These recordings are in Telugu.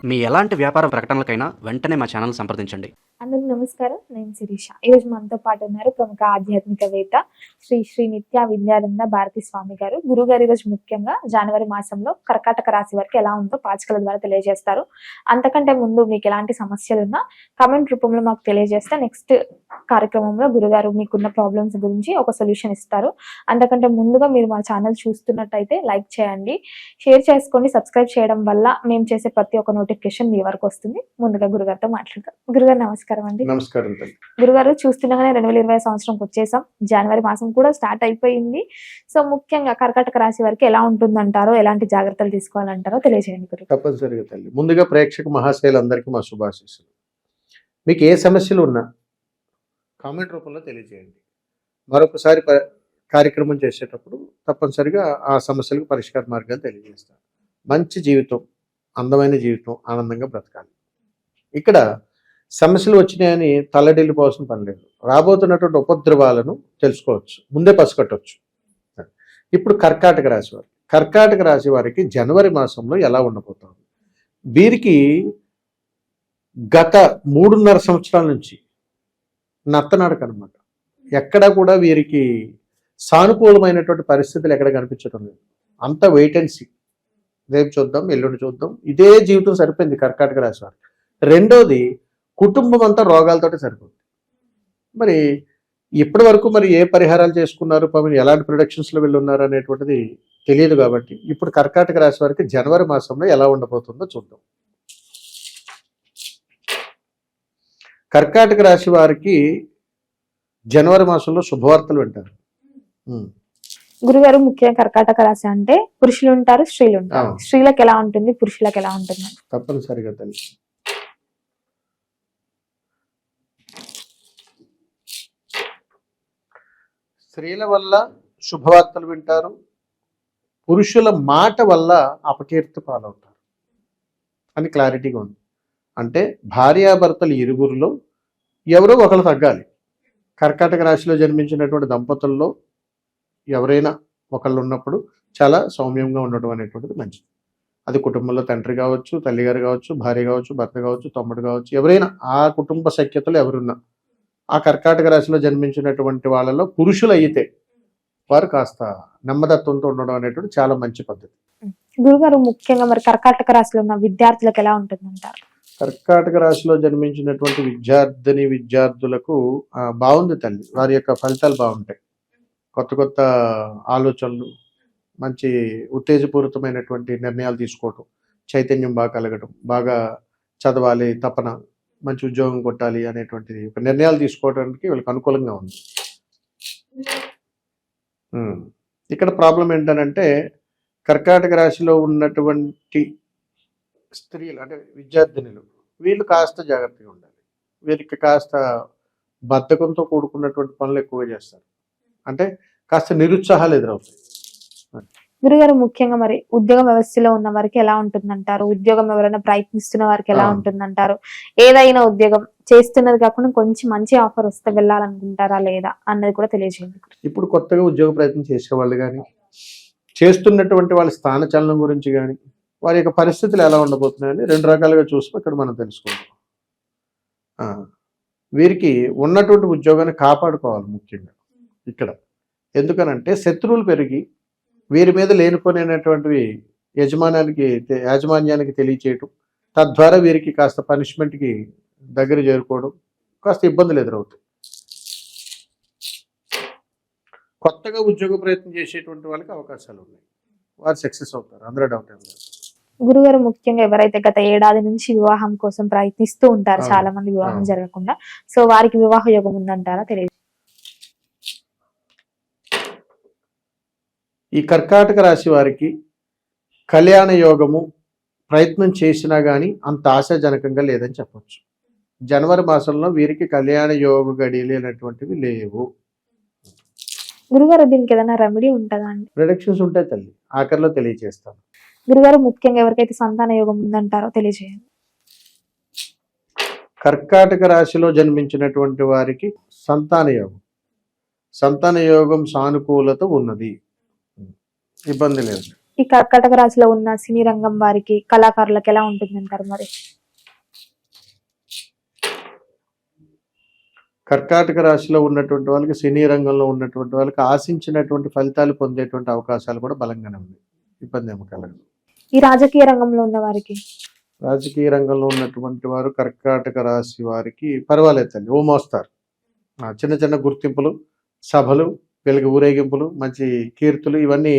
మీ ఎలాంటి వ్యాపార ప్రకటనలకైనా వెంటనే మా ఛానల్ సంప్రదించండి. అందరికీ నమస్కారం. నేను శిరీష. ఈరోజు మనతో పాటు ఉన్నారు ప్రముఖ ఆధ్యాత్మికవేత్త శ్రీ శ్రీ నిత్య విద్యానంద భారతి స్వామి గారు. గురుగారు ఈరోజు ముఖ్యంగా జనవరి మాసంలో కర్కాటక రాశి వారికి ఎలా ఉందో పాచికల ద్వారా తెలియజేస్తారు. అంతకంటే ముందు మీకు ఎలాంటి సమస్యలు ఉన్నా కమెంట్ రూపంలో మాకు తెలియజేస్తే నెక్స్ట్ కార్యక్రమంలో గురుగారు మీకున్న ప్రాబ్లమ్స్ గురించి ఒక సొల్యూషన్ ఇస్తారు. అంతకంటే ముందుగా మీరు మా ఛానల్ చూస్తున్నట్టయితే లైక్ చేయండి, షేర్ చేసుకోండి. సబ్స్క్రైబ్ చేయడం వల్ల మేము చేసే ప్రతి ఒక్క నోటిఫికేషన్ మీ వరకు వస్తుంది. ముందుగా గురుగారితో మాట్లాడతాం. గురుగారు నమస్కారం అండి. నమస్కారం. గురుగారు, చూస్తుండగానే 2020 సంవత్సరంకి వచ్చేసాం. జనవరి మాసం కూడా స్టార్ట్ అయిపోయింది. సో ముఖ్యంగా కర్కాటక రాశి వారికి ఎలా ఉంటుందంటారో, ఎలాంటి జాగ్రత్తలు తీసుకోవాలంటారో తెలియజేయండి గురు. తప్పనిసరిగా తల్లి. ముందుగా ప్రేక్షక మహాశయులందరికీ మా శుభాశీస్సులు. మీకు ఏ సమస్యలు ఉన్నా కామెంట్ రూపంలో తెలియజేయండి. మరొకసారి కార్యక్రమం చేసేటప్పుడు తప్పనిసరిగా ఆ సమస్యలకు పరిష్కార మార్గాలు తెలియజేస్తాను. మంచి జీవితం, అందమైన జీవితం, ఆనందంగా బ్రతకాలి. ఇక్కడ సమస్యలు వచ్చినాయని తల్లడిల్లిపోవాల్సిన పని లేదు. రాబోతున్నటువంటి ఉపద్రవాలను తెలుసుకోవచ్చు, ముందే పసిగట్టవచ్చు. ఇప్పుడు కర్కాటక రాశి వారు, కర్కాటక రాశి వారికి జనవరి మాసంలో ఎలా ఉండబోతోంది? వీరికి గత 3.5 సంవత్సరాల నుంచి నత్తనడక అనమాట. ఎక్కడ కూడా వీరికి సానుకూలమైనటువంటి పరిస్థితులు ఎక్కడ కనిపించడం లేదు. అంత వెయిట్ అండ్ సీ. రేపు చూద్దాం, ఎల్లుండి చూద్దాం, ఇదే జీవితం సరిపోయింది కర్కాటక రాశి వారికి. రెండోది, కుటుంబం అంతా రోగాలతోటి సరిపోతుంది. మరి ఇప్పటి వరకు మరి ఏ పరిహారాలు చేసుకున్నారు, ఎలాంటి ప్రొడక్షన్స్లో వెళ్ళున్నారు అనేటువంటిది తెలియదు. కాబట్టి ఇప్పుడు కర్కాటక రాశి వారికి జనవరి మాసంలో ఎలా ఉండబోతుందో చూద్దాం. కర్కాటక రాశి వారికి జనవరి మాసంలో శుభవార్తలు వింటారు. గురుగారు, ముఖ్యంగా కర్కాటక రాశి అంటే పురుషులు ఉంటారు, స్త్రీలు ఉంటారు. స్త్రీలకు ఎలా ఉంటుంది, పురుషులకు ఎలా ఉంటుంది? తప్పనిసరిగా తెలుసు. స్త్రీల వల్ల శుభవార్తలు వింటారు, పురుషుల మాట వల్ల అపకీర్తి పాలవుతారు అని క్లారిటీగా ఉంది. అంటే భార్యాభర్తలు ఇరువురిలో ఎవరో ఒకరు తగ్గాలి. కర్కాటక రాశిలో జన్మించినటువంటి దంపతుల్లో ఎవరైనా ఒకళ్ళు ఉన్నప్పుడు చాలా సౌమ్యంగా ఉండటం అనేటువంటిది మంచిది. అది కుటుంబంలో తండ్రి కావచ్చు, తల్లిగారు కావచ్చు, భార్య కావచ్చు, భర్త కావచ్చు, తమ్ముడు కావచ్చు, ఎవరైనా ఆ కుటుంబ సఖ్యతలు ఎవరున్నా ఆ కర్కాటక రాశిలో జన్మించినటువంటి వాళ్ళలో పురుషులు అయితే వారు కాస్త నెమ్మదత్వంతో ఉండడం అనేటువంటి చాలా మంచి పద్ధతి. గురుగారు, ముఖ్యంగా మరి కర్కాటక రాశిలో ఉన్న విద్యార్థులకు ఎలా ఉంటుందంటారు? కర్కాటక రాశిలో జన్మించినటువంటి విద్యార్థులకు బాగుంది తల్లి. వారి యొక్క ఫలితాలు బాగుంటాయి. కొత్త కొత్త ఆలోచనలు, మంచి ఉత్తేజపూరితమైనటువంటి నిర్ణయాలు తీసుకోవటం, చైతన్యం బాగా కలగడం, బాగా చదవాలి, తపన, మంచి ఉద్యోగం కొట్టాలి అనేటువంటిది ఒక నిర్ణయాలు తీసుకోవడానికి వీళ్ళకి అనుకూలంగా ఉంది. ఇక్కడ ప్రాబ్లం ఏంటనంటే కర్కాటక రాశిలో ఉన్నటువంటి స్త్రీలు అంటే విద్యార్థినులు, వీళ్ళు కాస్త జాగ్రత్తగా ఉండాలి. వీరికి కాస్త బద్ధకంతో కూడుకున్నటువంటి పనులు ఎక్కువగా చేస్తారు. అంటే కాస్త నిరుత్సాహాలు ఎదురవుతాయి. గురుగారు, ముఖ్యంగా మరి ఉద్యోగ వ్యవస్థలో ఉన్న వారికి ఎలా ఉంటుందంటారు? ఉద్యోగం ఎవరైనా ప్రయత్నిస్తున్న వారికి ఎలా ఉంటుందంటారు? ఏదైనా ఉద్యోగం చేస్తున్నది కాకుండా కొంచెం మంచి ఆఫర్ వస్తే వెళ్ళాలనుకుంటారా లేదా అన్నది కూడా తెలియజేయండి. ఇప్పుడు కొత్తగా ఉద్యోగ ప్రయత్నం చేసేవాళ్ళు కానీ, చేస్తున్నటువంటి వాళ్ళ స్థానచలనం గురించి కానీ, వారి యొక్క పరిస్థితులు ఎలా ఉండబోతున్నాయని 2 రకాలుగా చూసి ఇక్కడ మనం తెలుసుకుంటాం. వీరికి ఉన్నటువంటి ఉద్యోగాన్ని కాపాడుకోవాలి ముఖ్యంగా ఇక్కడ. ఎందుకనంటే శత్రువులు పెరిగి వీరి మీద లేనిపోయినటువంటివి యాజమాన్యానికి తెలియచేయటం, తద్వారా వీరికి కాస్త పనిష్మెంట్కి దగ్గర చేరుకోవడం, కాస్త ఇబ్బందులు ఎదురవుతాయి. కొత్తగా ఉద్యోగ ప్రయత్నం చేసేటువంటి వాళ్ళకి అవకాశాలు ఉన్నాయి, వారు సక్సెస్ అవుతారు, అందులో డౌట్ ఏం లేదు. గురుగారు, ముఖ్యంగా ఎవరైతే గత ఏడాది నుంచి వివాహం కోసం ప్రయత్నిస్తూ ఉంటారు, చాలా మంది వివాహం జరగకుండా, సో వారికి వివాహ యోగం ఉందంటారా? తెలియదు. ఈ కర్కాటక రాశి వారికి కళ్యాణ యోగము ప్రయత్నం చేసినా కానీ అంత ఆశాజనకంగా లేదని చెప్పొచ్చు. జనవరి మాసంలో వీరికి కళ్యాణ యోగ గడియలు అనేటువంటివి లేవు. గురుగారు, దీనికి ఏదైనా రెమెడీ ఉంటుందా అండి? ప్రొడక్షన్స్ ఉంటాయి తల్లి, ఆఖరిలో తెలియజేస్తాను. గురుగారు, ముఖ్యంగా ఎవరికైతే సంతాన యోగం ఉందంటారో తెలియజేయండి. కర్కాటక రాశిలో జన్మించినటువంటి వారికి సంతాన యోగం సానుకూలత ఉన్నది, ఇబ్బంది లేదు. ఈ కర్కాటక రాశిలో ఉన్న సినీ రంగం వారికి, కళాకారులకు ఎలా ఉంటుందంటారు మరి? కర్కాటక రాశిలో ఉన్నటువంటి వాళ్ళకి, సినీ రంగంలో ఉన్నటువంటి వాళ్ళకి ఆశించినటువంటి ఫలితాలు పొందేటువంటి అవకాశాలు కూడా బలంగానే ఉన్నాయి. ఇబ్బంది ఏమి కలగదు. ఈ రాజకీయ రంగంలో ఉన్న వారికి? రాజకీయ రంగంలో ఉన్నటువంటి వారు, కర్కాటక రాశి వారికి పర్వాలేదు తల్లి, ఓ మోస్తారు. చిన్న చిన్న గుర్తింపులు, సభలు, వీళ్ళకి ఊరేగింపులు, మంచి కీర్తులు ఇవన్నీ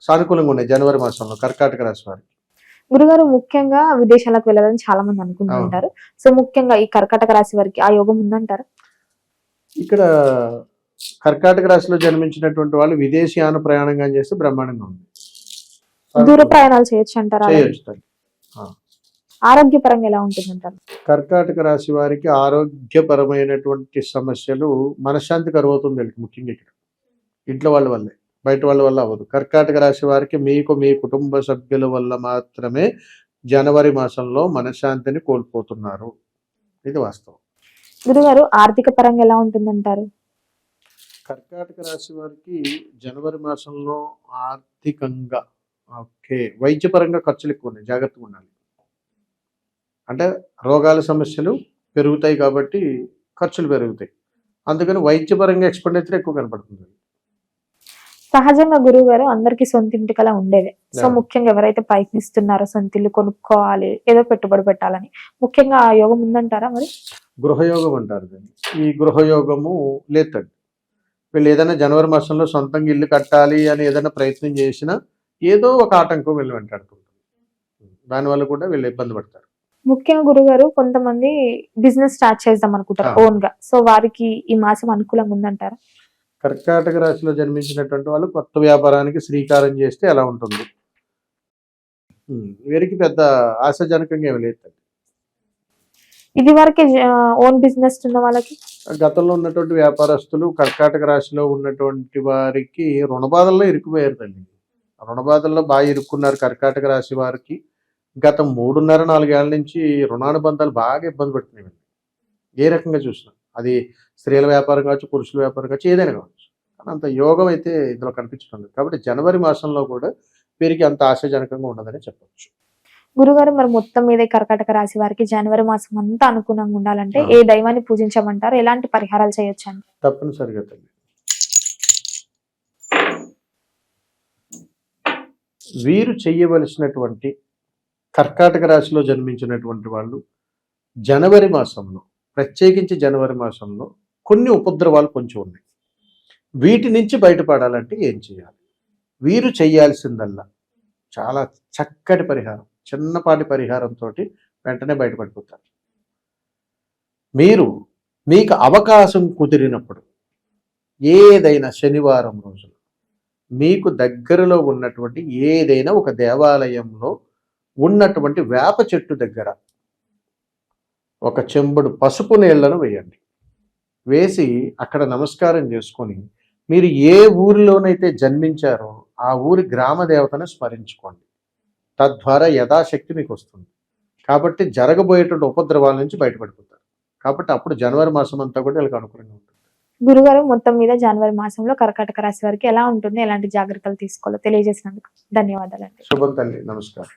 సానుకూలంగా ఉన్నాయి జనవరి మాసంలో కర్కాటక రాశి వారికి. గురుగారు, ముఖ్యంగా విదేశాలకు వెళ్ళాలని చాలా మంది అనుకుంటుంటారు. సో ముఖ్యంగా ఈ కర్కాటక రాశి వారికి ఆ యోగం ఉందంటారా? ఇక్కడ కర్కాటక రాశిలో జన్మించినటువంటి వాళ్ళు విదేశీయాన ప్రయాణంగా చేస్తే బ్రహ్మాండంగా ఉంది. దూర ప్రయాణాలు చేయొచ్చు అంటారా? చేయొచ్చు తల్లి. ఆరోగ్యపరంగా ఎలా ఉంటుందంటారు? కర్కాటక రాశి వారికి ఆరోగ్యపరమైనటువంటి సమస్యలు, మనశ్శాంతి కరువుతుంది వీళ్ళకి. ముఖ్యంగా ఇక్కడ ఇంట్లో వాళ్ళ వల్లే, బయట వాళ్ళ వల్ల అవ్వదు. కర్కాటక రాశి వారికి మీకు, మీ కుటుంబ సభ్యుల వల్ల మాత్రమే జనవరి మాసంలో మనశ్శాంతిని కోల్పోతున్నారు. ఇది వాస్తవం. గురుగారు, ఆర్థిక పరంగా ఎలా ఉంటుందంటారు? కర్కాటక రాశి వారికి జనవరి మాసంలో ఆర్థికంగా వైద్యపరంగా ఖర్చులు ఎక్కువ ఉన్నాయి, జాగ్రత్తగా ఉండాలి. అంటే రోగాల సమస్యలు పెరుగుతాయి కాబట్టి ఖర్చులు పెరుగుతాయి. అందుకని వైద్యపరంగా ఎక్స్పెండిచర్ ఎక్కువ కనపడుతుంది. సహజంగా గురువు గారు అందరికి సొంత ఇంటికల ఉండేదే. సో ముఖ్యంగా ఎవరైతే ప్రయత్నిస్తున్నారో సొంత ఇల్లు కొనుక్కోవాలి, ఏదో పెట్టుబడి పెట్టాలని, ముఖ్యంగా ఆ యోగం ఉందంటారా మరి? గృహయోగం అంటారు దీన్ని. ఈ గృహయోగము లేదండి. వీళ్ళు ఏదైనా జనవరి మాసంలో సొంతంగా ఇల్లు కట్టాలి అని ఏదైనా ప్రయత్నం చేసినా ఏదో ఒక ఆటంకం వీళ్ళు వెంటాడుతుంటుంది. దానివల్ల కూడా వీళ్ళు ఇబ్బంది పడతారు. ముఖ్యంగా గురుగారు, కొంతమంది బిజినెస్ స్టార్ట్ చేద్దాం అనుకుంటారు ఓన్ గా. సో వారికి ఈ మాసం అనుకూలంగా ఉందంటారా? కర్కాటక రాశిలో జన్మించినటువంటి వాళ్ళు కొత్త వ్యాపారానికి శ్రీకారం చేస్తే ఎలా ఉంటుంది? వీరికి పెద్ద ఆశాజనకంగా ఏమి లేదు. ఇది వరకే ఓన్ బిజినెస్ ఉన్న వాళ్ళకి, గతంలో ఉన్నటువంటి వ్యాపారస్తులు కర్కాటక రాశిలో ఉన్నటువంటి వారికి రుణబాధల్లో ఇరుక్కుపోయారు తల్లి. రుణబాధల్లో బాగా ఇరుక్కున్నారు కర్కాటక రాశి వారికి. గత 3.5-4 ఏళ్ల నుంచి రుణానుబంధాలు బాగా ఇబ్బంది పెడుతున్నాయి. ఏ రకంగా చూసినా అది స్త్రీల వ్యాపారం కావచ్చు, పురుషుల వ్యాపారం కావచ్చు, ఏదైనా కావచ్చు. కానీ అంత యోగం అయితే ఇందులో కనిపించడం లేదు. కాబట్టి జనవరి మాసంలో కూడా వీరికి అంత ఆశాజనకంగా ఉండదని చెప్పవచ్చు. గురుగారు, మరి మొత్తం మీద కర్కాటక రాశి వారికి జనవరి మాసం అంతా అనుకూలంగా ఉండాలంటే ఏ దైవాన్ని పూజించమంటారు? ఎలాంటి పరిహారాలు చేయొచ్చు అండి? తప్పనిసరిగా తల్లి, వీరు చెయ్యవలసినటువంటి, కర్కాటక రాశిలో జన్మించినటువంటి వాళ్ళు జనవరి మాసంలో, ప్రత్యేకించి జనవరి మాసంలో కొన్ని ఉపద్రవాలు కొంచెం ఉన్నాయి. వీటి నుంచి బయటపడాలంటే ఏం చేయాలి? వీరు చేయాల్సిందల్లా చాలా చక్కటి పరిహారం, చిన్నపాటి పరిహారంతో వెంటనే బయటపడిపోతారు. మీకు అవకాశం కుదిరినప్పుడు ఏదైనా శనివారం రోజున మీకు దగ్గరలో ఉన్నటువంటి ఏదైనా ఒక దేవాలయంలో ఉన్నటువంటి వేప చెట్టు దగ్గర ఒక చెంబుడు పసుపు నీళ్లను వేయండి. వేసి అక్కడ నమస్కారం చేసుకొని మీరు ఏ ఊరిలోనైతే జన్మించారో ఆ ఊరి గ్రామ దేవతను స్మరించుకోండి. తద్వారా యథాశక్తి మీకు వస్తుంది. కాబట్టి జరగబోయేటువంటి ఉపద్రవాల నుంచి బయటపడిపోతారు. కాబట్టి అప్పుడు జనవరి మాసం అంతా కూడా వీళ్ళకి అనుకూలంగా ఉంటుంది. గురుగారు, మొత్తం మీద జనవరి మాసంలో కర్కాటక రాశి వారికి ఎలా ఉంటుంది, ఎలాంటి జాగ్రత్తలు తీసుకోవాలో తెలియజేసినందుకు ధన్యవాదాలండి. శుభం తల్లి, నమస్కారం.